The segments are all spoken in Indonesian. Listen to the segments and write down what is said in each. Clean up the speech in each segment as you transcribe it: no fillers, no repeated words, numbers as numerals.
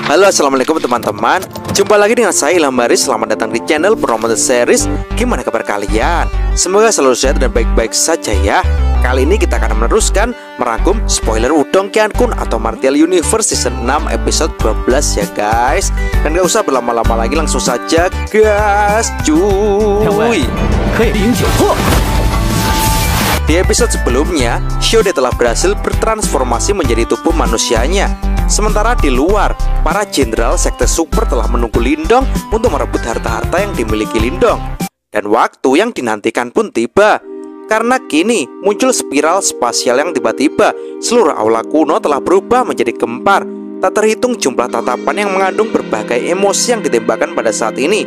Halo, assalamualaikum teman-teman. Jumpa lagi dengan saya Ilham Baris. Selamat datang di channel Promoted Series. Gimana kabar kalian? Semoga selalu sehat dan baik-baik saja ya. Kali ini kita akan meneruskan merangkum spoiler Wudong Qiankun atau Martial Universe Season 6 episode 12 ya guys. Dan gak usah berlama-lama lagi, langsung saja gas cuy. Di episode sebelumnya, Xiaode telah berhasil bertransformasi menjadi tubuh manusianya. Sementara di luar, para jenderal sekte super telah menunggu Lindong untuk merebut harta-harta yang dimiliki Lindong. Dan waktu yang dinantikan pun tiba. Karena kini muncul spiral spasial yang tiba-tiba seluruh aula kuno telah berubah menjadi gempar. Tak terhitung jumlah tatapan yang mengandung berbagai emosi yang ditembakkan pada saat ini.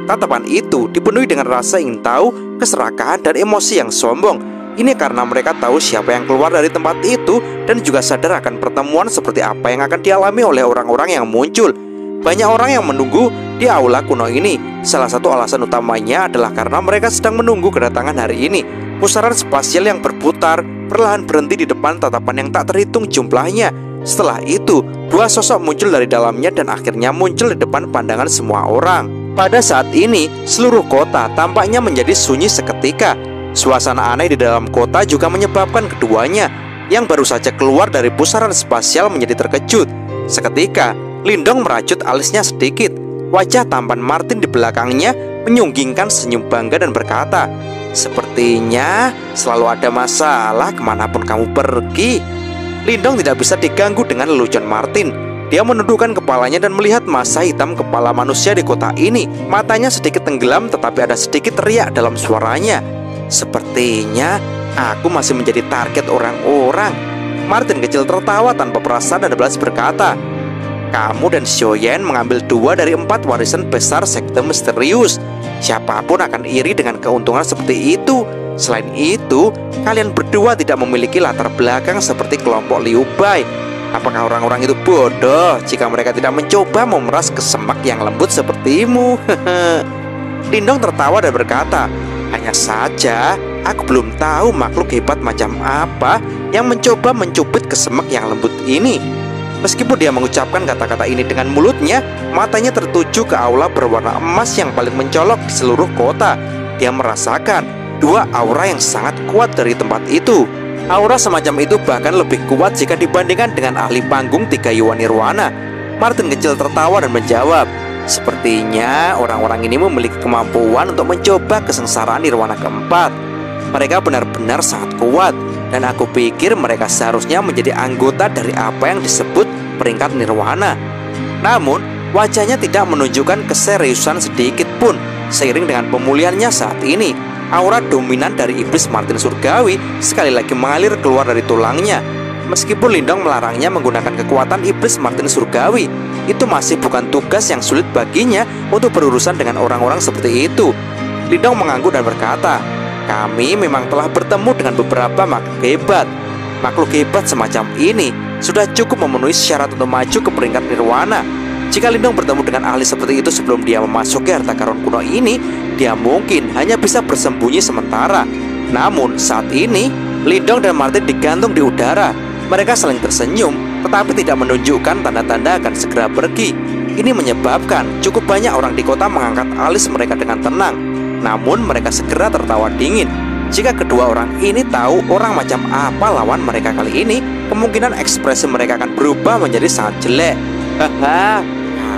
Tatapan itu dipenuhi dengan rasa ingin tahu, keserakahan, dan emosi yang sombong. Ini karena mereka tahu siapa yang keluar dari tempat itu dan juga sadar akan pertemuan seperti apa yang akan dialami oleh orang-orang yang muncul. Banyak orang yang menunggu di aula kuno ini. Salah satu alasan utamanya adalah karena mereka sedang menunggu kedatangan hari ini. Pusaran spasial yang berputar perlahan berhenti di depan tatapan yang tak terhitung jumlahnya. Setelah itu, dua sosok muncul dari dalamnya dan akhirnya muncul di depan pandangan semua orang. Pada saat ini, seluruh kota tampaknya menjadi sunyi seketika. Suasana aneh di dalam kota juga menyebabkan keduanya yang baru saja keluar dari pusaran spasial menjadi terkejut. Seketika, Lindong merajut alisnya sedikit. Wajah tampan Martin di belakangnya menyunggingkan senyum bangga dan berkata, "Sepertinya selalu ada masalah kemanapun kamu pergi." Lindong tidak bisa diganggu dengan lelucon Martin. Dia menundukkan kepalanya dan melihat massa hitam kepala manusia di kota ini. Matanya sedikit tenggelam tetapi ada sedikit teriak dalam suaranya. "Sepertinya aku masih menjadi target orang-orang." Martin kecil tertawa tanpa perasaan dan balas berkata, "Kamu dan Xiaoyan mengambil 2 dari 4 warisan besar sekte misterius. Siapapun akan iri dengan keuntungan seperti itu. Selain itu, kalian berdua tidak memiliki latar belakang seperti kelompok Liu Bai. Apakah orang-orang itu bodoh jika mereka tidak mencoba memeras kesemak yang lembut sepertimu?" Lindong tertawa dan berkata, "Hanya saja aku belum tahu makhluk hebat macam apa yang mencoba mencubit kesemak yang lembut ini." Meskipun dia mengucapkan kata-kata ini dengan mulutnya, matanya tertuju ke aula berwarna emas yang paling mencolok di seluruh kota. Dia merasakan 2 aura yang sangat kuat dari tempat itu. Aura semacam itu bahkan lebih kuat jika dibandingkan dengan ahli panggung 3 Yuan Nirwana. Martin kecil tertawa dan menjawab, "Sepertinya orang-orang ini memiliki kemampuan untuk mencoba kesengsaraan Nirwana keempat. Mereka benar-benar sangat kuat, dan aku pikir mereka seharusnya menjadi anggota dari apa yang disebut peringkat Nirwana." Namun, wajahnya tidak menunjukkan keseriusan sedikit pun. Seiring dengan pemulihannya saat ini, aura dominan dari iblis Martin Surgawi sekali lagi mengalir keluar dari tulangnya. Meskipun Lindong melarangnya menggunakan kekuatan iblis Martin Surgawi, itu masih bukan tugas yang sulit baginya untuk berurusan dengan orang-orang seperti itu. Lindong mengangguk dan berkata, "Kami memang telah bertemu dengan beberapa makhluk hebat. Makhluk hebat semacam ini sudah cukup memenuhi syarat untuk maju ke peringkat Nirwana. Jika Lindong bertemu dengan ahli seperti itu sebelum dia memasuki harta karun kuno ini, dia mungkin hanya bisa bersembunyi sementara." Namun saat ini, Lindong dan Martin digantung di udara. Mereka saling tersenyum, tetapi tidak menunjukkan tanda-tanda akan segera pergi. Ini menyebabkan cukup banyak orang di kota mengangkat alis mereka dengan tenang. Namun mereka segera tertawa dingin. Jika kedua orang ini tahu orang macam apa lawan mereka kali ini, kemungkinan ekspresi mereka akan berubah menjadi sangat jelek. "Haha,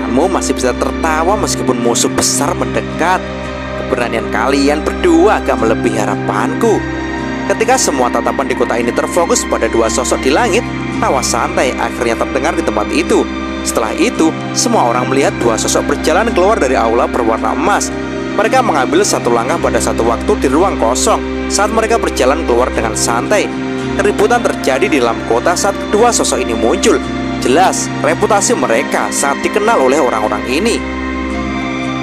kamu masih bisa tertawa meskipun musuh besar mendekat. Keberanian kalian berdua agak melebihi harapanku." Ketika semua tatapan di kota ini terfokus pada 2 sosok di langit, tawa santai akhirnya terdengar di tempat itu. Setelah itu, semua orang melihat 2 sosok berjalan keluar dari aula berwarna emas. Mereka mengambil satu langkah pada satu waktu di ruang kosong. Saat mereka berjalan keluar dengan santai, keributan terjadi di dalam kota saat kedua sosok ini muncul. Jelas, reputasi mereka sangat dikenal oleh orang-orang ini.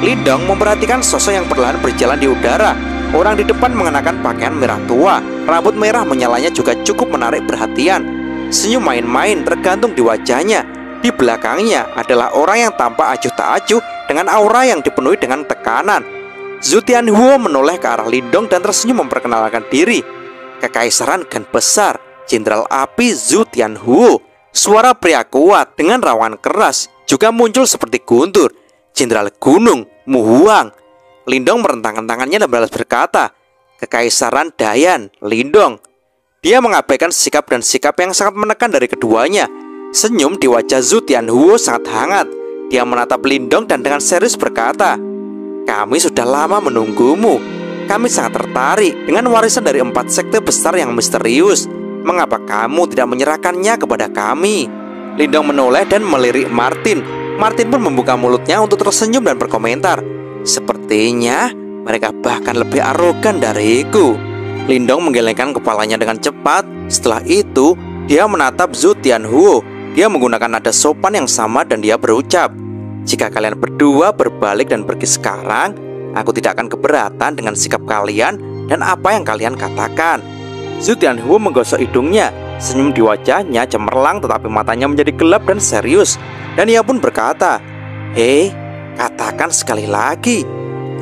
Lindong memperhatikan sosok yang perlahan berjalan di udara. Orang di depan mengenakan pakaian merah tua. Rambut merah menyalanya juga cukup menarik perhatian. Senyum main-main tergantung di wajahnya. Di belakangnya adalah orang yang tampak acuh tak acuh dengan aura yang dipenuhi dengan tekanan. Zhu Tianhuo menoleh ke arah Lindong dan tersenyum memperkenalkan diri. "Kekaisaran Gan Besar, Jenderal Api Zhu Tianhuo." Suara pria kuat dengan rawan keras. juga muncul seperti guntur. Jenderal Gunung Mu Huang. Lindong merentangkan tangannya dan balas berkata, "Kekaisaran Dayan, Lindong." Dia mengabaikan sikap yang sangat menekan dari keduanya. Senyum di wajah Zhu Tianhuo sangat hangat. Dia menatap Lindong dan dengan serius berkata, "Kami sudah lama menunggumu. Kami sangat tertarik dengan warisan dari 4 sekte besar yang misterius. Mengapa kamu tidak menyerahkannya kepada kami?" Lindong menoleh dan melirik Martin. Martin pun membuka mulutnya untuk tersenyum dan berkomentar, "Sepertinya mereka bahkan lebih arogan dariku." Lindong menggelengkan kepalanya dengan cepat. Setelah itu, dia menatap Zhu Tianhuo. Dia menggunakan nada sopan yang sama dan dia berucap, "Jika kalian berdua berbalik dan pergi sekarang, aku tidak akan keberatan dengan sikap kalian dan apa yang kalian katakan." Zhu Tianhuo menggosok hidungnya. Senyum di wajahnya cemerlang tetapi matanya menjadi gelap dan serius. Dan ia pun berkata, "Hei, katakan sekali lagi."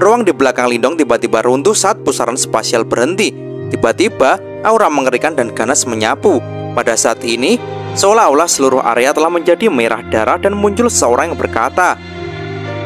Ruang di belakang Lindong tiba-tiba runtuh saat pusaran spasial berhenti. Tiba-tiba, aura mengerikan dan ganas menyapu. Pada saat ini, seolah-olah seluruh area telah menjadi merah darah dan muncul seorang yang berkata,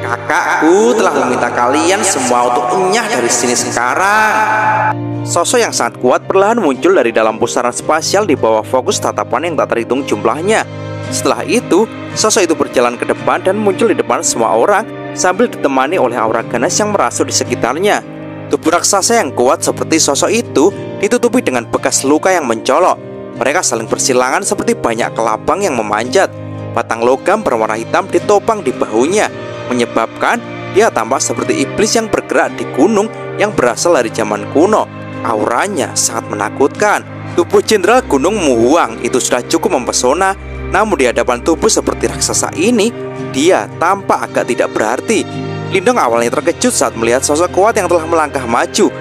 "Kakakku telah meminta kalian semua untuk enyah dari sini sekarang." Sosok yang sangat kuat perlahan muncul dari dalam pusaran spasial di bawah fokus tatapan yang tak terhitung jumlahnya. Setelah itu, sosok itu berjalan ke depan dan muncul di depan semua orang sambil ditemani oleh aura ganas yang merasuk di sekitarnya. Tubuh raksasa yang kuat seperti sosok itu ditutupi dengan bekas luka yang mencolok. Mereka saling bersilangan seperti banyak kelabang yang memanjat. Batang logam berwarna hitam ditopang di bahunya, menyebabkan dia tampak seperti iblis yang bergerak di gunung yang berasal dari zaman kuno. Auranya sangat menakutkan. Tubuh Jenderal Gunung Mu Huang itu sudah cukup mempesona. Namun di hadapan tubuh seperti raksasa ini, dia tampak agak tidak berarti. Lindong awalnya terkejut saat melihat sosok kuat yang telah melangkah maju.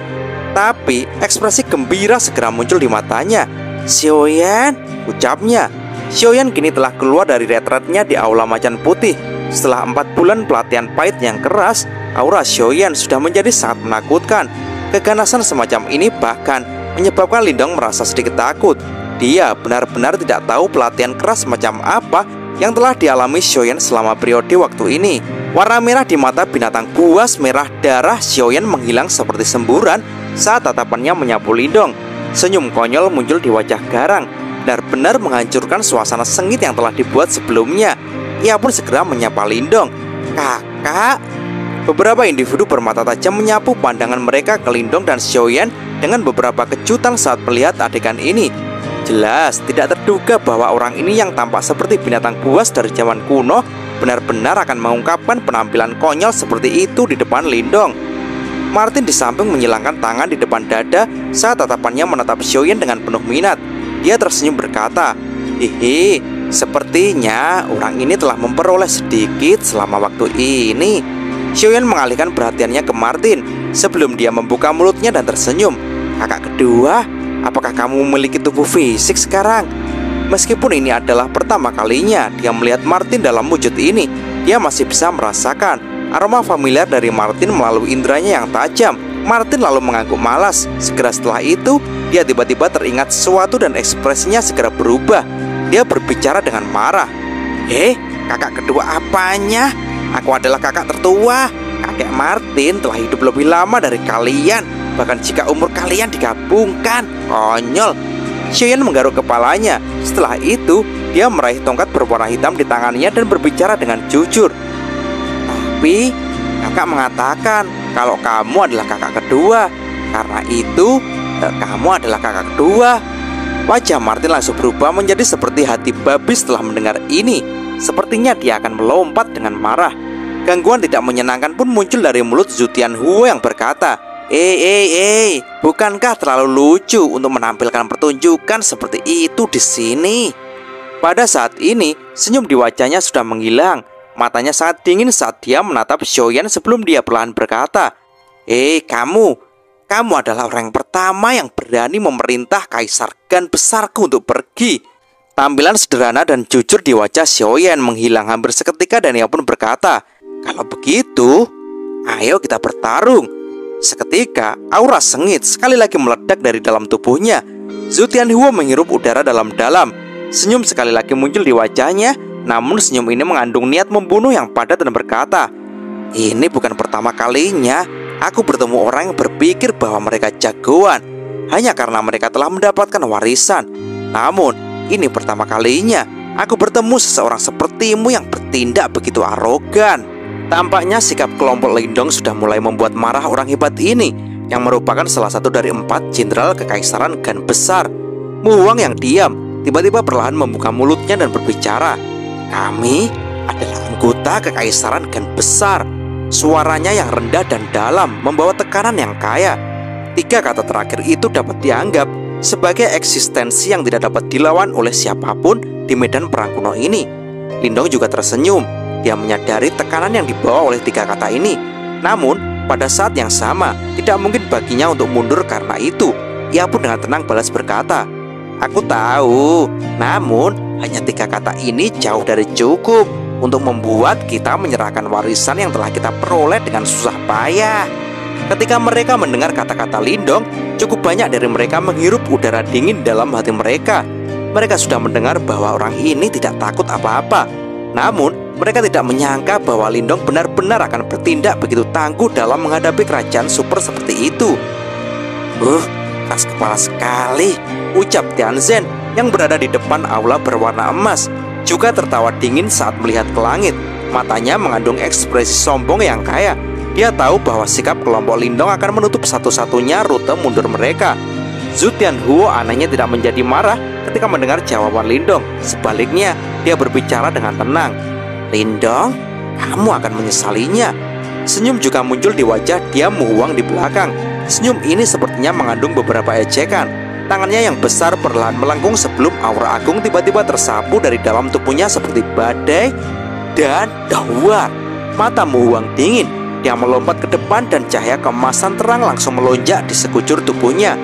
Tapi ekspresi gembira segera muncul di matanya. "Xiaoyan," ucapnya. Xiaoyan kini telah keluar dari retretnya di Aula Macan Putih. Setelah 4 bulan pelatihan pahit yang keras, aura Xiaoyan sudah menjadi sangat menakutkan. Keganasan semacam ini bahkan menyebabkan Lindong merasa sedikit takut. Dia benar-benar tidak tahu pelatihan keras macam apa yang telah dialami Xiaoyan selama periode waktu ini. Warna merah di mata binatang buas merah darah Xiaoyan menghilang seperti semburan saat tatapannya menyapu Lindong. Senyum konyol muncul di wajah Garang, benar-benar menghancurkan suasana sengit yang telah dibuat sebelumnya. Ia pun segera menyapa Lindong. "Kakak." Beberapa individu bermata tajam menyapu pandangan mereka ke Lindong dan Xiaoyan dengan beberapa kejutan saat melihat adegan ini. Jelas tidak terduga bahwa orang ini yang tampak seperti binatang buas dari zaman kuno benar-benar akan mengungkapkan penampilan konyol seperti itu di depan Lindong. Martin di samping menyilangkan tangan di depan dada saat tatapannya menatap Xiaoyan dengan penuh minat. Dia tersenyum berkata, "Hehe, sepertinya orang ini telah memperoleh sedikit selama waktu ini." Xiaoyan mengalihkan perhatiannya ke Martin sebelum dia membuka mulutnya dan tersenyum. "Kakak kedua, apakah kamu memiliki tubuh fisik sekarang?" Meskipun ini adalah pertama kalinya dia melihat Martin dalam wujud ini, dia masih bisa merasakan aroma familiar dari Martin melalui indranya yang tajam. Martin lalu mengangguk malas. Segera setelah itu, dia tiba-tiba teringat sesuatu dan ekspresinya segera berubah. Dia berbicara dengan marah. Kakak kedua apanya? Aku adalah kakak tertua. Kakek Martin telah hidup lebih lama dari kalian, bahkan jika umur kalian digabungkan." "Konyol." Xiaoyan menggaruk kepalanya. Setelah itu, dia meraih tongkat berwarna hitam di tangannya dan berbicara dengan jujur. "Tapi kakak mengatakan kalau kamu adalah kakak kedua. Karena itu, kamu adalah kakak kedua." Wajah Martin langsung berubah menjadi seperti hati babi setelah mendengar ini. Sepertinya dia akan melompat dengan marah. Gangguan tidak menyenangkan pun muncul dari mulut Zhu Tianhuo yang berkata, bukankah terlalu lucu untuk menampilkan pertunjukan seperti itu di sini?" Pada saat ini, senyum di wajahnya sudah menghilang. Matanya sangat dingin saat dia menatap Xiaoyan sebelum dia perlahan berkata, kamu adalah orang yang pertama yang berani memerintah Kaisar Gan besarku untuk pergi." Tampilan sederhana dan jujur di wajah Xiaoyan menghilang hampir seketika dan ia pun berkata, "Kalau begitu, ayo kita bertarung." Seketika, aura sengit sekali lagi meledak dari dalam tubuhnya. Zhu Tianhuo menghirup udara dalam-dalam. Senyum sekali lagi muncul di wajahnya. Namun senyum ini mengandung niat membunuh yang padat dan berkata, "Ini bukan pertama kalinya aku bertemu orang yang berpikir bahwa mereka jagoan hanya karena mereka telah mendapatkan warisan. Namun ini pertama kalinya aku bertemu seseorang sepertimu yang bertindak begitu arogan." Tampaknya sikap kelompok Lindong sudah mulai membuat marah orang hebat ini, yang merupakan salah satu dari 4 jenderal kekaisaran Gan besar. Mu Huang yang diam tiba-tiba perlahan membuka mulutnya dan berbicara, "Kami adalah anggota kekaisaran Gan besar." Suaranya yang rendah dan dalam membawa tekanan yang kaya. 3 kata terakhir itu dapat dianggap sebagai eksistensi yang tidak dapat dilawan oleh siapapun di medan perang kuno ini. Lindong juga tersenyum. Dia menyadari tekanan yang dibawa oleh 3 kata ini. Namun pada saat yang sama tidak mungkin baginya untuk mundur karena itu. Ia pun dengan tenang balas berkata, "Aku tahu, namun hanya 3 kata ini jauh dari cukup untuk membuat kita menyerahkan warisan yang telah kita peroleh dengan susah payah." Ketika mereka mendengar kata-kata Lindong, cukup banyak dari mereka menghirup udara dingin dalam hati mereka. Mereka sudah mendengar bahwa orang ini tidak takut apa-apa. Namun mereka tidak menyangka bahwa Lindong benar-benar akan bertindak begitu tangguh dalam menghadapi kerajaan super seperti itu. Keras kepala sekali," ucap Tianzhen yang berada di depan aula berwarna emas. Juga tertawa dingin saat melihat ke langit. Matanya mengandung ekspresi sombong yang kaya. Dia tahu bahwa sikap kelompok Lindong akan menutup satu-satunya rute mundur mereka. Zhu Tianhuo anehnya tidak menjadi marah ketika mendengar jawaban Lindong. Sebaliknya, dia berbicara dengan tenang. "Lindong, kamu akan menyesalinya." Senyum juga muncul di wajah dia Mu Huang di belakang. Senyum ini sepertinya mengandung beberapa ejekan. Tangannya yang besar perlahan melengkung sebelum aura agung tiba-tiba tersapu dari dalam tubuhnya seperti badai dan dahwar. Mata Mu Huang dingin. Dia melompat ke depan dan cahaya keemasan terang langsung melonjak di sekujur tubuhnya.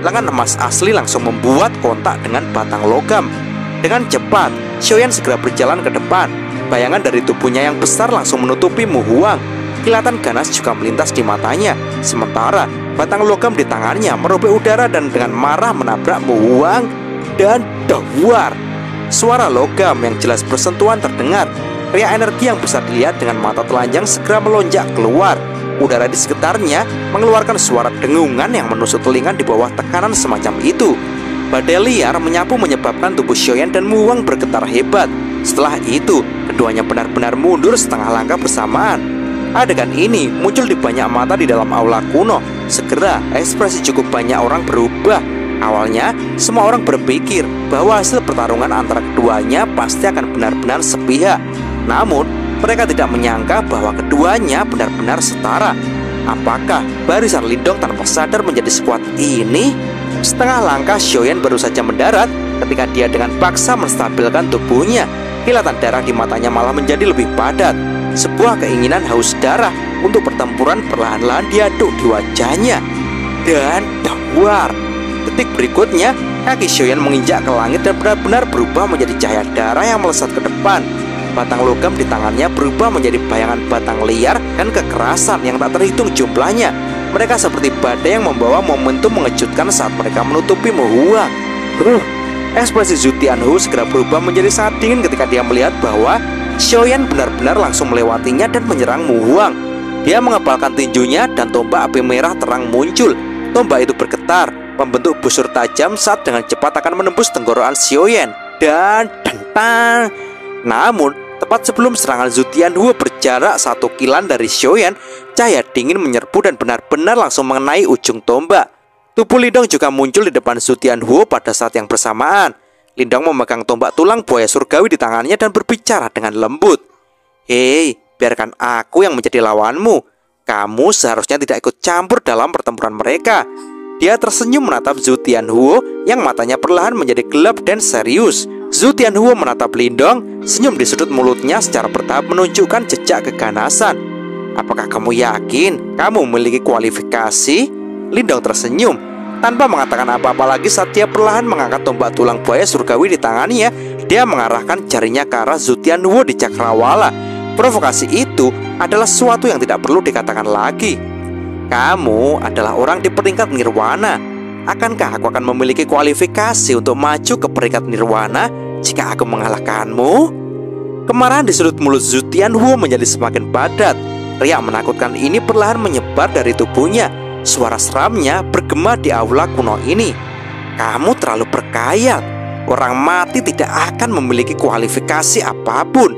Lengan emas asli langsung membuat kontak dengan batang logam. Dengan cepat, Xiaoyan segera berjalan ke depan. Bayangan dari tubuhnya yang besar langsung menutupi Mu Huang. Kilatan ganas juga melintas di matanya. Sementara batang logam di tangannya merobek udara dan dengan marah menabrak Mu Huang dan dahwar. Suara logam yang jelas bersentuhan terdengar. Ria energi yang bisa dilihat dengan mata telanjang segera melonjak keluar. Udara di sekitarnya mengeluarkan suara dengungan yang menusuk telinga di bawah tekanan semacam itu. Badai liar menyapu menyebabkan tubuh Xiaoyan dan Mu Huang bergetar hebat. Setelah itu, keduanya benar-benar mundur setengah langkah bersamaan. Adegan ini muncul di banyak mata di dalam aula kuno. Segera, ekspresi cukup banyak orang berubah. Awalnya, semua orang berpikir bahwa hasil pertarungan antara keduanya pasti akan benar-benar sepihak. Namun, mereka tidak menyangka bahwa keduanya benar-benar setara. Apakah barisan Lindong tanpa sadar menjadi sekuat ini? Setengah langkah Xiaoyan baru saja mendarat ketika dia dengan paksa menstabilkan tubuhnya. Kilatan darah di matanya malah menjadi lebih padat. Sebuah keinginan haus darah untuk pertempuran perlahan-lahan diaduk di wajahnya. Dan dahwar. Detik berikutnya, kaki Xiaoyan menginjak ke langit dan benar-benar berubah menjadi cahaya darah yang melesat ke depan. Batang logam di tangannya berubah menjadi bayangan batang liar dan kekerasan yang tak terhitung jumlahnya. Mereka seperti badai yang membawa momentum mengejutkan saat mereka menutupi Mu Huang. Ekspresi Zhu Tianhu segera berubah menjadi sangat dingin ketika dia melihat bahwa Xiaoyan benar-benar langsung melewatinya dan menyerang Mu Huang. Dia mengepalkan tinjunya dan tombak api merah terang muncul. Tombak itu bergetar, membentuk busur tajam saat dengan cepat akan menembus tenggorokan Xiaoyan. Dan tentang. Namun, tepat sebelum serangan Zhu Tianhu berjarak 1 kilan dari Xiaoyan, cahaya dingin menyerbu dan benar-benar langsung mengenai ujung tombak. Tubuh Lindong juga muncul di depan Zhu Tianhu pada saat yang bersamaan. Lindong memegang tombak tulang buaya surgawi di tangannya dan berbicara dengan lembut. "Hei, biarkan aku yang menjadi lawanmu. Kamu seharusnya tidak ikut campur dalam pertempuran mereka." Dia tersenyum menatap Zhu Tianhu yang matanya perlahan menjadi gelap dan serius. Zhu Tianhu menatap Lindong, senyum di sudut mulutnya secara bertahap menunjukkan jejak keganasan. "Apakah kamu yakin kamu memiliki kualifikasi?" Lindong tersenyum tanpa mengatakan apa-apa lagi saat dia perlahan mengangkat tombak tulang buaya surgawi di tangannya. Dia mengarahkan jarinya ke arah Zhu Tianhu di cakrawala. Provokasi itu adalah sesuatu yang tidak perlu dikatakan lagi. "Kamu adalah orang di peringkat nirwana. Akankah aku akan memiliki kualifikasi untuk maju ke peringkat nirwana jika aku mengalahkanmu?" Kemarahan di sudut mulut Zhu Tianhuo menjadi semakin padat. Riak menakutkan ini perlahan menyebar dari tubuhnya. Suara seramnya bergema di aula kuno ini. Kamu terlalu berkhayal. Orang mati tidak akan memiliki kualifikasi apapun.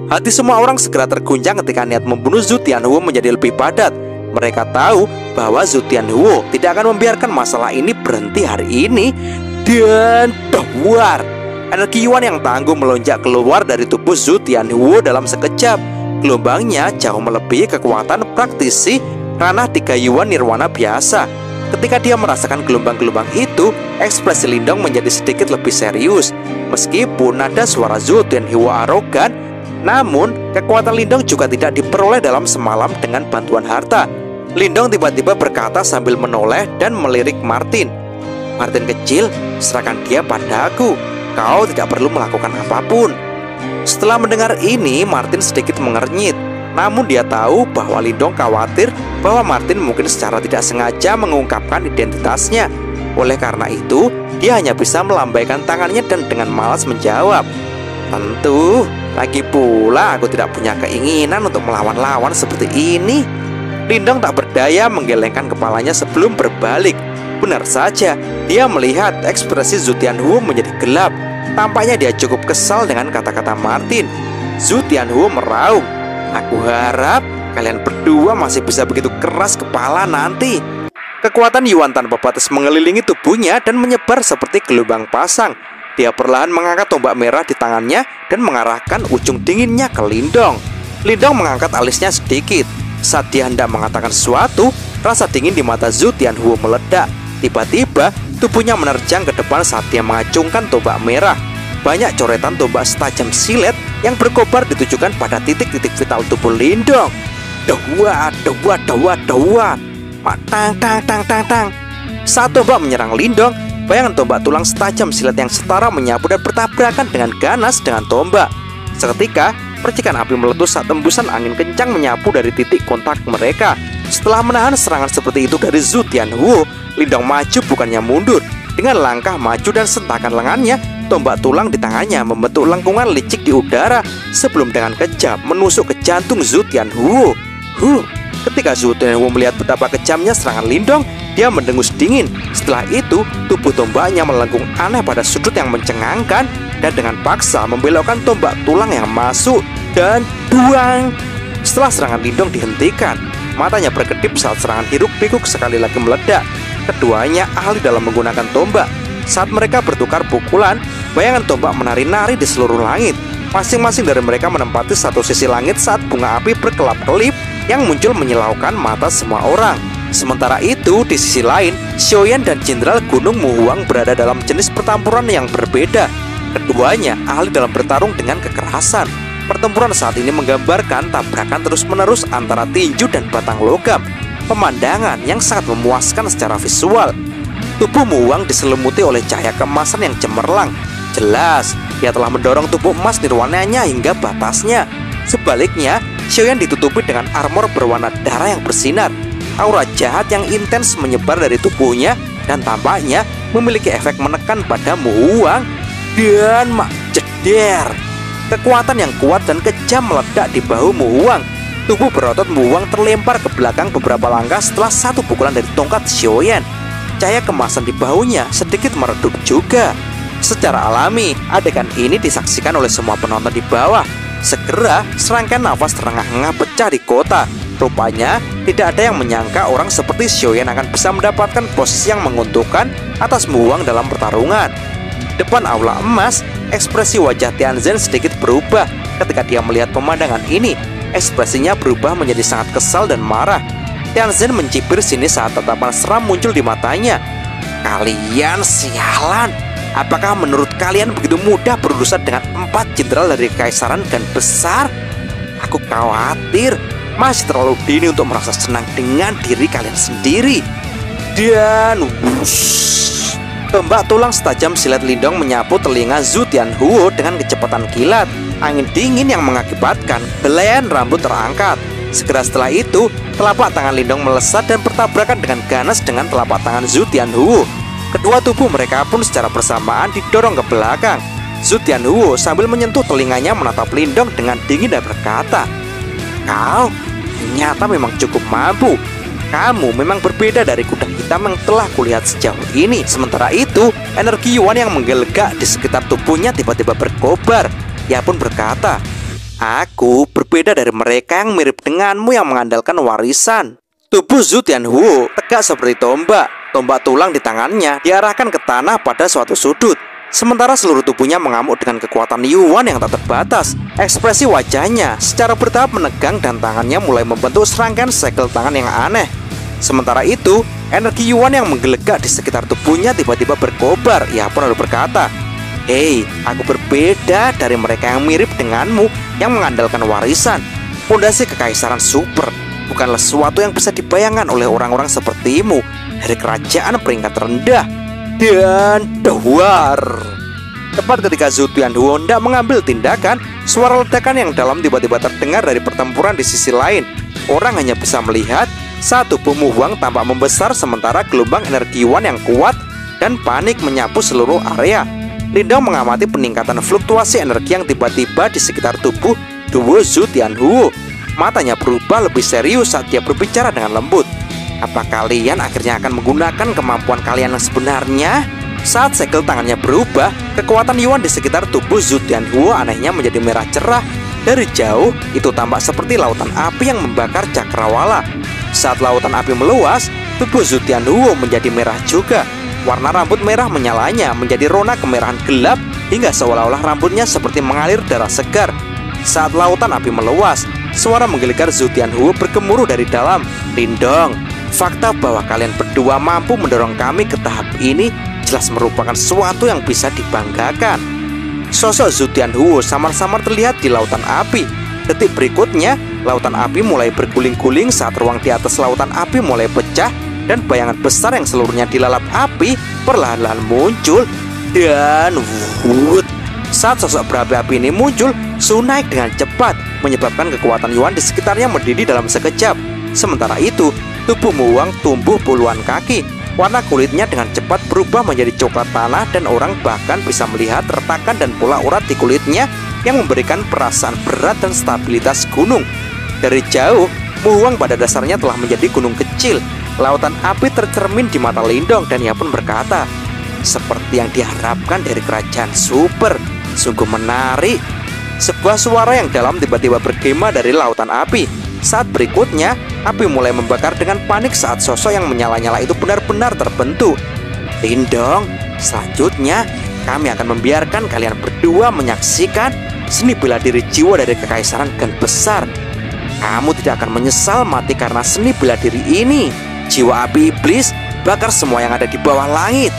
Hati semua orang segera terguncang ketika niat membunuh Zhu Tianhuo menjadi lebih padat. Mereka tahu bahwa Zhu Tianhuo tidak akan membiarkan masalah ini berhenti hari ini. Dan duar, energi Yuan yang tangguh melonjak keluar dari tubuh Zhu Tianhuo dalam sekejap. Gelombangnya jauh melebihi kekuatan praktisi ranah 3 Yuan Nirwana biasa. Ketika dia merasakan gelombang-gelombang itu, ekspresi Lindong menjadi sedikit lebih serius. Meskipun nada suara Zhu Tianhuo arogan, namun kekuatan Lindong juga tidak diperoleh dalam semalam dengan bantuan harta. Lindong tiba-tiba berkata sambil menoleh dan melirik Martin. Martin kecil, serahkan dia padaku. Kau tidak perlu melakukan apapun. Setelah mendengar ini, Martin sedikit mengernyit. Namun dia tahu bahwa Lindong khawatir bahwa Martin mungkin secara tidak sengaja mengungkapkan identitasnya. Oleh karena itu, dia hanya bisa melambaikan tangannya dan dengan malas menjawab. Tentu, lagi pula aku tidak punya keinginan untuk melawan-lawan seperti ini. Lindong tak berdaya menggelengkan kepalanya sebelum berbalik. Benar saja, dia melihat ekspresi Zhu Tianhuo menjadi gelap. Tampaknya dia cukup kesal dengan kata-kata Martin. Zhu Tianhuo meraung. Aku harap kalian berdua masih bisa begitu keras kepala nanti. Kekuatan Yuan tanpa batas mengelilingi tubuhnya dan menyebar seperti gelombang pasang. Dia perlahan mengangkat tombak merah di tangannya dan mengarahkan ujung dinginnya ke Lindong. Lindong mengangkat alisnya sedikit. Saat dia hendak mengatakan sesuatu, rasa dingin di mata Zhu Tianhuo meledak. Tiba-tiba tubuhnya menerjang ke depan saat dia mengacungkan tombak merah. Banyak coretan tombak setajam silet yang berkobar ditujukan pada titik-titik vital tubuh Lindong. Dawa, dawa, dawa, dawa. Tang, tang, tang, tang, tang. Saat tombak menyerang Lindong, bayangan tombak tulang setajam silet yang setara menyapu dan bertabrakan dengan ganas dengan tombak. Seketika, percikan api meletus saat tembusan angin kencang menyapu dari titik kontak mereka. Setelah menahan serangan seperti itu dari Zhu Tianhuo, Lindong maju bukannya mundur. Dengan langkah maju dan sentakan lengannya, tombak tulang di tangannya membentuk lengkungan licik di udara sebelum dengan kejam menusuk ke jantung Zhu Tianhuo. Ketika Zhu Tianhuo melihat betapa kejamnya serangan Lindong, dia mendengus dingin. Setelah itu, tubuh tombaknya melengkung aneh pada sudut yang mencengangkan dan dengan paksa membelokkan tombak tulang yang masuk dan buang. Setelah serangan Lindong dihentikan, matanya berkedip saat serangan hiruk-pikuk sekali lagi meledak. Keduanya ahli dalam menggunakan tombak. Saat mereka bertukar pukulan, bayangan tombak menari-nari di seluruh langit. Masing-masing dari mereka menempati satu sisi langit saat bunga api berkelap-kelip yang muncul menyilaukan mata semua orang. Sementara itu, di sisi lain, Xiaoyan dan Jenderal Gunung Muhuang berada dalam jenis pertempuran yang berbeda. Keduanya ahli dalam bertarung dengan kekerasan. Pertempuran saat ini menggambarkan tabrakan terus-menerus antara tinju dan batang logam. Pemandangan yang sangat memuaskan secara visual. Tubuh Muhuang diselimuti oleh cahaya keemasan yang cemerlang. Jelas, dia telah mendorong tubuh emas nirwananya hingga batasnya. Sebaliknya, Xiaoyan ditutupi dengan armor berwarna darah yang bersinar. Aura jahat yang intens menyebar dari tubuhnya dan tampaknya memiliki efek menekan pada Muhuang. Dan jeder, kekuatan yang kuat dan kejam meledak di bahu Muhuang. Tubuh berotot Muhuang terlempar ke belakang beberapa langkah setelah satu pukulan dari tongkat Xiaoyan. Cahaya kemasan di bahunya sedikit meredup juga. Secara alami, adegan ini disaksikan oleh semua penonton di bawah. Segera, serangkaian nafas terengah-engah pecah di kota. Rupanya, tidak ada yang menyangka orang seperti Xiaoyan akan bisa mendapatkan posisi yang menguntungkan atas Muhuang dalam pertarungan. Depan aula emas, ekspresi wajah Tianzhen sedikit berubah ketika dia melihat pemandangan ini. Ekspresinya berubah menjadi sangat kesal dan marah. Tianzhen mencibir sinis saat tatapan seram muncul di matanya. Kalian sialan! Apakah menurut kalian begitu mudah berurusan dengan 4 jenderal dari Kekaisaran dan besar? Aku khawatir masih terlalu dini untuk merasa senang dengan diri kalian sendiri. Dan wush, tombak tulang setajam silet Lindong menyapu telinga Zhu Tianhuo dengan kecepatan kilat. Angin dingin yang mengakibatkan helaian rambut terangkat. Segera setelah itu, telapak tangan Lindong melesat dan bertabrakan dengan ganas dengan telapak tangan Zhu Tianhuo. Kedua tubuh mereka pun secara bersamaan didorong ke belakang. Zhu Tianhuo sambil menyentuh telinganya menatap Lindong dengan dingin dan berkata, "Kau ternyata memang cukup mampu. Kamu memang berbeda dari kuda hitam yang telah kulihat sejauh ini." Sementara itu, energi Yuan yang menggelegak di sekitar tubuhnya tiba-tiba berkobar. Ia pun berkata, "Aku berbeda dari mereka yang mirip denganmu yang mengandalkan warisan." Tubuh Zhu Tianhuo tegak seperti tombak. Tombak tulang di tangannya diarahkan ke tanah pada suatu sudut. Sementara seluruh tubuhnya mengamuk dengan kekuatan Yuan yang tak terbatas. Ekspresi wajahnya secara bertahap menegang dan tangannya mulai membentuk serangkaian segel tangan yang aneh. Sementara itu, energi Yuan yang menggelegak di sekitar tubuhnya tiba-tiba berkobar. Ia pun lalu berkata, "Hei, aku berbeda dari mereka yang mirip denganmu yang mengandalkan warisan. Pondasi kekaisaran super bukanlah sesuatu yang bisa dibayangkan oleh orang-orang sepertimu dari kerajaan peringkat rendah." Dan dahar. Tepat ketika Zhu Tianhuo hendak mengambil tindakan, suara ledakan yang dalam tiba-tiba terdengar dari pertempuran di sisi lain. Orang hanya bisa melihat saat tubuh Mu Huang tampak membesar sementara gelombang energi Yuan yang kuat dan panik menyapu seluruh area. Lindong mengamati peningkatan fluktuasi energi yang tiba-tiba di sekitar tubuh duo Zhu Tianhuo. Matanya berubah lebih serius saat dia berbicara dengan lembut. "Apa kalian akhirnya akan menggunakan kemampuan kalian yang sebenarnya?" Saat segel tangannya berubah, kekuatan Yuan di sekitar tubuh Zhu Tianhuo anehnya menjadi merah cerah. Dari jauh, itu tampak seperti lautan api yang membakar cakrawala. Saat lautan api meluas, tubuh Zhu Tianhuo menjadi merah juga. Warna rambut merah menyalanya menjadi rona kemerahan gelap hingga seolah-olah rambutnya seperti mengalir darah segar. Saat lautan api meluas, suara menggelegar Zhu Tianhuo bergemuruh dari dalam. "Lindong, fakta bahwa kalian berdua mampu mendorong kami ke tahap ini jelas merupakan sesuatu yang bisa dibanggakan." Sosok Zhu Tianhuo samar-samar terlihat di lautan api. Detik berikutnya, lautan api mulai berguling-guling saat ruang di atas lautan api mulai pecah dan bayangan besar yang seluruhnya dilalap api perlahan-lahan muncul. Dan saat sosok berapi-api ini muncul, suhu naik dengan cepat menyebabkan kekuatan Yuan di sekitarnya mendidih dalam sekejap. Sementara itu, tubuh Mu Huang tumbuh puluhan kaki. Warna kulitnya dengan cepat berubah menjadi coklat tanah dan orang bahkan bisa melihat retakan dan pola urat di kulitnya yang memberikan perasaan berat dan stabilitas gunung. Dari jauh, Mu Huang pada dasarnya telah menjadi gunung kecil. Lautan api tercermin di mata Lindong dan ia pun berkata, "Seperti yang diharapkan dari kerajaan super, sungguh menarik." Sebuah suara yang dalam tiba-tiba bergema dari lautan api. Saat berikutnya, api mulai membakar dengan panik saat sosok yang menyala-nyala itu benar-benar terbentuk. "Lindong, selanjutnya kami akan membiarkan kalian berdua menyaksikan seni bela diri jiwa dari kekaisaran Gan Besar. Kamu tidak akan menyesal mati karena seni bela diri ini. Jiwa api iblis bakar semua yang ada di bawah langit.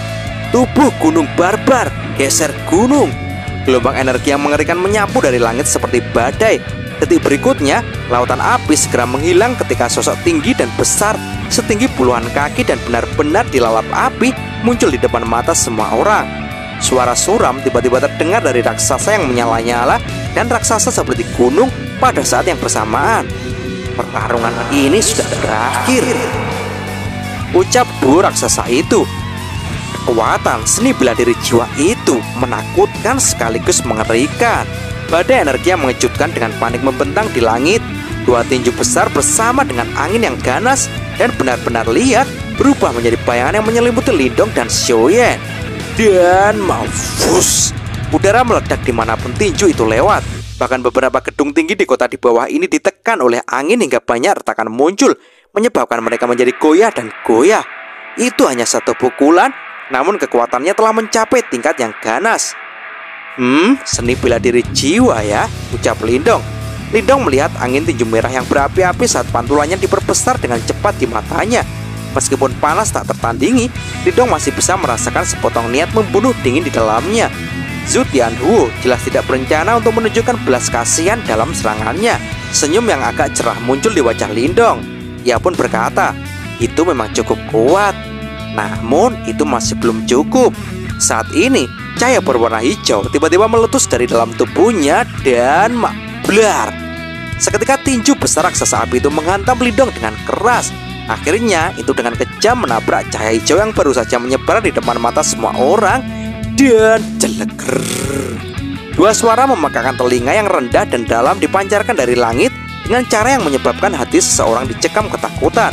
Tubuh gunung barbar geser gunung." Gelombang energi yang mengerikan menyapu dari langit seperti badai. Detik berikutnya, lautan api segera menghilang ketika sosok tinggi dan besar setinggi puluhan kaki dan benar-benar dilalap api muncul di depan mata semua orang. Suara suram tiba-tiba terdengar dari raksasa yang menyala-nyala dan raksasa seperti gunung pada saat yang bersamaan. "Pertarungan ini sudah berakhir," ucap dua raksasa itu. Kekuatan seni bela diri jiwa itu menakutkan sekaligus mengerikan. Badai energi yang mengejutkan dengan panik membentang di langit. Dua tinju besar bersama dengan angin yang ganas dan benar-benar lihat berubah menjadi bayangan yang menyelimuti Lindong dan Xiaoyan. Dan mampus, udara meledak dimanapun tinju itu lewat. Bahkan beberapa gedung tinggi di kota di bawah ini ditekan oleh angin hingga banyak retakan muncul, menyebabkan mereka menjadi goyah dan goyah. Itu hanya satu pukulan, namun kekuatannya telah mencapai tingkat yang ganas. Seni bela diri jiwa ya, ucap Lindong. Lindong melihat angin tinju merah yang berapi-api saat pantulannya diperbesar dengan cepat di matanya. Meskipun panas tak tertandingi, Lindong masih bisa merasakan sepotong niat membunuh dingin di dalamnya. Zhu Tianhuo jelas tidak berencana untuk menunjukkan belas kasihan dalam serangannya. Senyum yang agak cerah muncul di wajah Lindong. Ia pun berkata, "Itu memang cukup kuat. Namun itu masih belum cukup." Saat ini cahaya berwarna hijau tiba-tiba meletus dari dalam tubuhnya dan blar. Seketika tinju besar raksasa api itu menghantam Lindong dengan keras. Akhirnya itu dengan kejam menabrak cahaya hijau yang baru saja menyebar di depan mata semua orang dan jeleger. Dua suara memekakan telinga yang rendah dan dalam dipancarkan dari langit dengan cara yang menyebabkan hati seseorang dicekam ketakutan.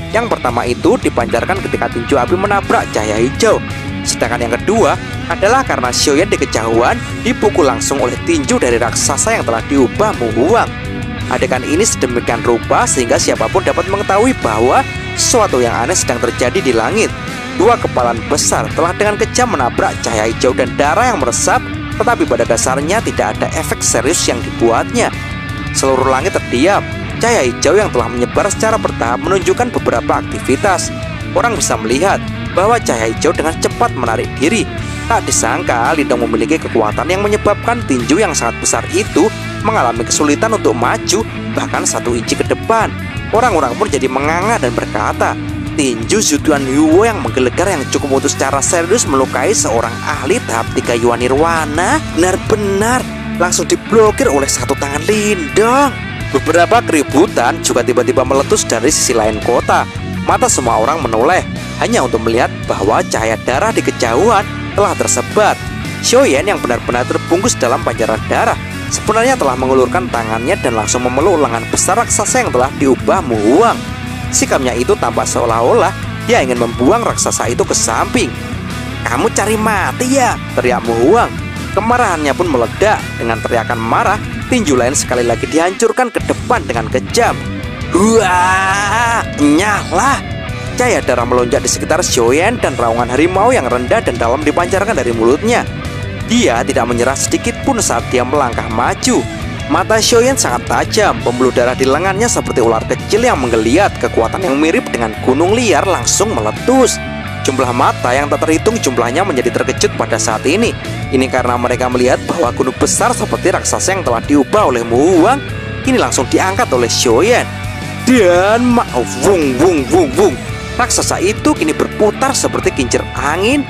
Yang pertama itu dipancarkan ketika tinju api menabrak cahaya hijau. Sedangkan yang kedua adalah karena Xiaoyan di kejauhan dipukul langsung oleh tinju dari raksasa yang telah diubah Mu Huang. Adegan ini sedemikian rupa sehingga siapapun dapat mengetahui bahwa sesuatu yang aneh sedang terjadi di langit. Dua kepalan besar telah dengan kejam menabrak cahaya hijau dan darah yang meresap, tetapi pada dasarnya tidak ada efek serius yang dibuatnya. Seluruh langit terdiam. Cahaya hijau yang telah menyebar secara bertahap menunjukkan beberapa aktivitas. Orang bisa melihat bahwa cahaya hijau dengan cepat menarik diri. Tak disangka Lindong memiliki kekuatan yang menyebabkan tinju yang sangat besar itu mengalami kesulitan untuk maju bahkan 1 inci ke depan. Orang-orang pun jadi menganga dan berkata, tinju Zhudian Huo yang menggelegar yang cukup untuk secara serius melukai seorang ahli tahap 3 Yuan Nirwana benar-benar langsung diblokir oleh satu tangan Lindong. Beberapa keributan juga tiba-tiba meletus dari sisi lain kota. Mata semua orang menoleh hanya untuk melihat bahwa cahaya darah di kejauhan telah tersebar. Xiaoyan yang benar-benar terbungkus dalam pancaran darah sebenarnya telah mengulurkan tangannya dan langsung memeluk lengan besar raksasa yang telah diubah Mu Huang. Sikapnya itu tampak seolah-olah dia ingin membuang raksasa itu ke samping. "Kamu cari mati ya?" teriak Mu Huang. Kemarahannya pun meledak. Dengan teriakan marah, tinju lain sekali lagi dihancurkan ke depan dengan kejam. Wah, nyala! Cahaya darah melonjak di sekitar Xiaoyan dan raungan harimau yang rendah dan dalam dipancarkan dari mulutnya. Dia tidak menyerah sedikit pun saat dia melangkah maju. Mata Xiaoyan sangat tajam, pembuluh darah di lengannya seperti ular kecil yang menggeliat. Kekuatan yang mirip dengan gunung liar langsung meletus. Jumlah mata yang tak terhitung jumlahnya menjadi terkejut pada saat ini. Ini karena mereka melihat bahwa gunung besar seperti raksasa yang telah diubah oleh Mu Huang kini langsung diangkat oleh Xiaoyan. Dan wung wung wung wung. Raksasa itu kini berputar seperti kincir angin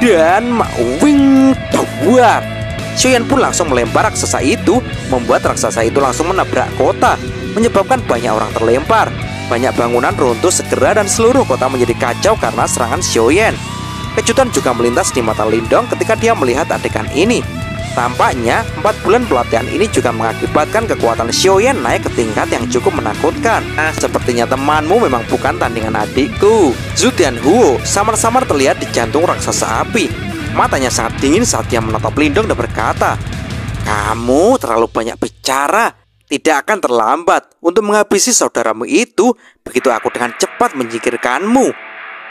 dan wing tawar. Xiaoyan pun langsung melempar raksasa itu, membuat raksasa itu langsung menabrak kota, menyebabkan banyak orang terlempar. Banyak bangunan runtuh segera dan seluruh kota menjadi kacau karena serangan Xiaoyan. Kejutan juga melintas di mata Lindong ketika dia melihat adegan ini. Tampaknya 4 bulan pelatihan ini juga mengakibatkan kekuatan Xiaoyan naik ke tingkat yang cukup menakutkan. Sepertinya temanmu memang bukan tandingan adikku. Zhudian Huo samar-samar terlihat di jantung raksasa api. Matanya sangat dingin saat dia menatap Lindong dan berkata, "Kamu terlalu banyak bicara. Tidak akan terlambat untuk menghabisi saudaramu itu begitu aku dengan cepat menyingkirkanmu."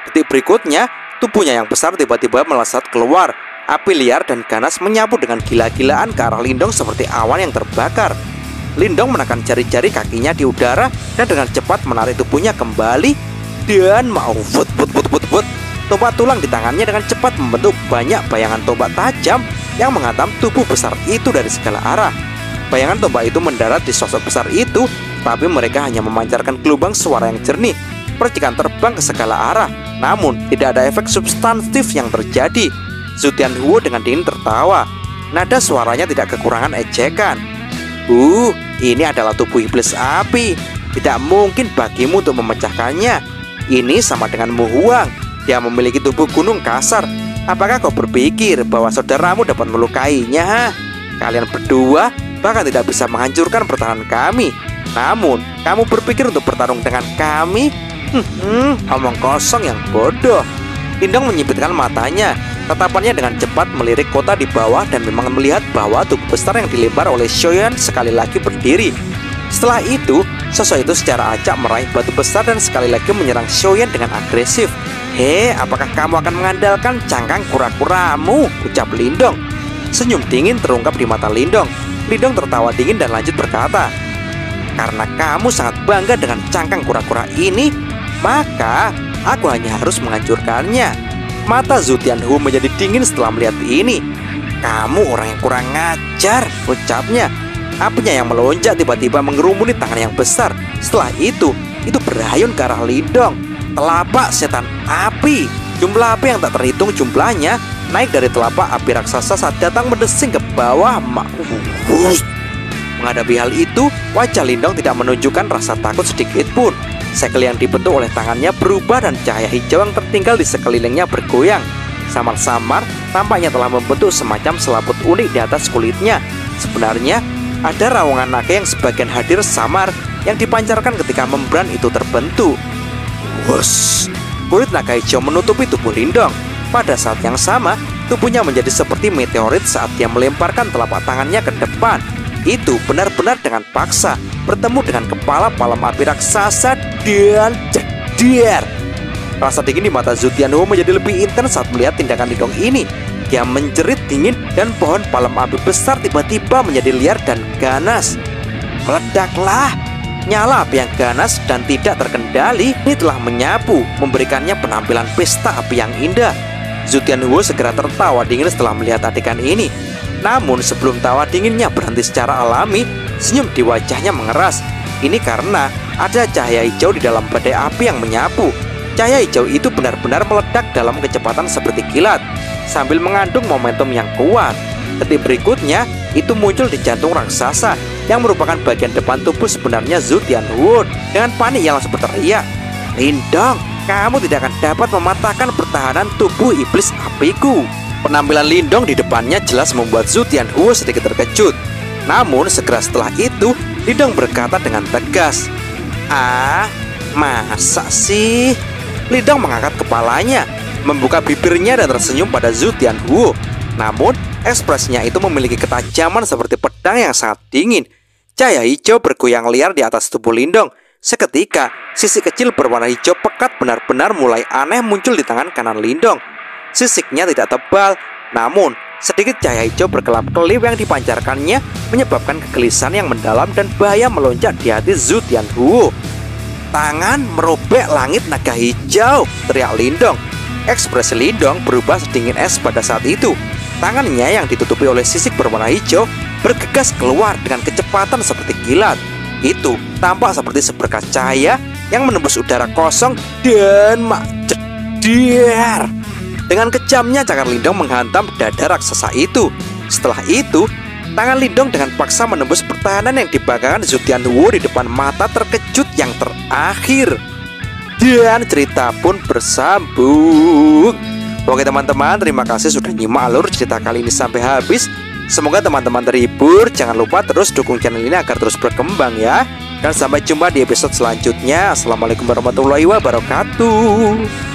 Detik berikutnya, tubuhnya yang besar tiba-tiba melesat keluar. Api liar dan ganas menyapu dengan gila-gilaan ke arah Lindong seperti awan yang terbakar. Lindong menekan jari-jari kakinya di udara dan dengan cepat menarik tubuhnya kembali dan tombak tulang di tangannya dengan cepat membentuk banyak bayangan tombak tajam yang menghantam tubuh besar itu dari segala arah. Bayangan tombak itu mendarat di sosok besar itu, tapi mereka hanya memancarkan gelombang suara yang jernih. Percikan terbang ke segala arah, namun tidak ada efek substantif yang terjadi. Zhudian Huo dengan dingin tertawa. Nada suaranya tidak kekurangan ejekan. Ini adalah tubuh iblis api. Tidak mungkin bagimu untuk memecahkannya. Ini sama dengan Mu Huang. Dia memiliki tubuh gunung kasar. Apakah kau berpikir bahwa saudaramu dapat melukainya? Kalian berdua bahkan tidak bisa menghancurkan pertahanan kami. Namun, kamu berpikir untuk bertarung dengan kami? Omong kosong yang bodoh. Lindong menyipitkan matanya. Tatapannya dengan cepat melirik kota di bawah dan memang melihat bahwa tubuh besar yang dilempar oleh Xiaoyan sekali lagi berdiri. Setelah itu, sosok itu secara acak meraih batu besar dan sekali lagi menyerang Xiaoyan dengan agresif. Apakah kamu akan mengandalkan cangkang kura-kuramu? Ucap Lindong. Senyum dingin terungkap di mata Lindong. Lindong tertawa dingin dan lanjut berkata, "Karena kamu sangat bangga dengan cangkang kura-kura ini, maka aku hanya harus menghancurkannya." Mata Zhudian Huo menjadi dingin setelah melihat ini. "Kamu orang yang kurang ngajar," ucapnya. Apinya yang melonjak tiba-tiba mengerumuni tangan yang besar. Setelah itu berayun ke arah Lindong. Telapak setan api. Jumlah api yang tak terhitung jumlahnya naik dari telapak api raksasa saat datang mendesing ke bawah. Menghadapi hal itu, wajah Lindong tidak menunjukkan rasa takut sedikit pun. Segel yang dibentuk oleh tangannya berubah dan cahaya hijau yang tertinggal di sekelilingnya bergoyang. Samar-samar, tampaknya telah membentuk semacam selaput unik di atas kulitnya. Sebenarnya ada raungan naga yang sebagian hadir samar yang dipancarkan ketika membran itu terbentuk. Wush! Kulit naga hijau menutupi tubuh Lindong. Pada saat yang sama, tubuhnya menjadi seperti meteorit saat dia melemparkan telapak tangannya ke depan. Itu benar-benar dengan paksa bertemu dengan kepala palam api raksasa dan jedar. Rasa dingin di mata Zhu Tianhuo menjadi lebih intens saat melihat tindakan Lindong ini. Dia menjerit dingin dan pohon palam api besar tiba-tiba menjadi liar dan ganas. Meledaklah! Nyala api yang ganas dan tidak terkendali ini telah menyapu, memberikannya penampilan pesta api yang indah. Zhu Tianhuo segera tertawa dingin setelah melihat adegan ini. Namun sebelum tawa dinginnya berhenti secara alami, senyum di wajahnya mengeras. Ini karena ada cahaya hijau di dalam badai api yang menyapu. Cahaya hijau itu benar-benar meledak dalam kecepatan seperti kilat, sambil mengandung momentum yang kuat. Detik berikutnya, itu muncul di jantung raksasa yang merupakan bagian depan tubuh sebenarnya Zhu Tianhuo. Dengan panik ia langsung berteriak, "Lindong, kamu tidak akan dapat mematahkan pertahanan tubuh iblis apiku." Penampilan Lindong di depannya jelas membuat Zhu Tianhuo sedikit terkejut. Namun segera setelah itu, Lindong berkata dengan tegas, "Ah, masa sih?" Lindong mengangkat kepalanya, membuka bibirnya dan tersenyum pada Zhu Tianhuo. Namun, ekspresinya itu memiliki ketajaman seperti pedang yang sangat dingin. Cahaya hijau bergoyang liar di atas tubuh Lindong. Seketika, sisik kecil berwarna hijau pekat benar-benar mulai aneh muncul di tangan kanan Lindong. Sisiknya tidak tebal, namun sedikit cahaya hijau berkelap-kelip yang dipancarkannya menyebabkan kegelisahan yang mendalam dan bahaya melonjak di hati Zhu Tianhuo. "Tangan merobek langit naga hijau!" teriak Lindong. Ekspresi Lindong berubah sedingin es pada saat itu. Tangannya yang ditutupi oleh sisik berwarna hijau bergegas keluar dengan kecepatan seperti kilat. Itu tampak seperti seberkas cahaya yang menembus udara kosong dan jedar. Dengan kejamnya cakar Lindong menghantam dada raksasa itu. Setelah itu, tangan Lindong dengan paksa menembus pertahanan yang dibanggakan Zhu Tianhuo di depan mata terkejut yang terakhir. Dan cerita pun bersambung. Oke teman-teman, terima kasih sudah nyimak alur cerita kali ini sampai habis. Semoga teman-teman terhibur. Jangan lupa terus dukung channel ini agar terus berkembang ya. Dan sampai jumpa di episode selanjutnya. Assalamualaikum warahmatullahi wabarakatuh.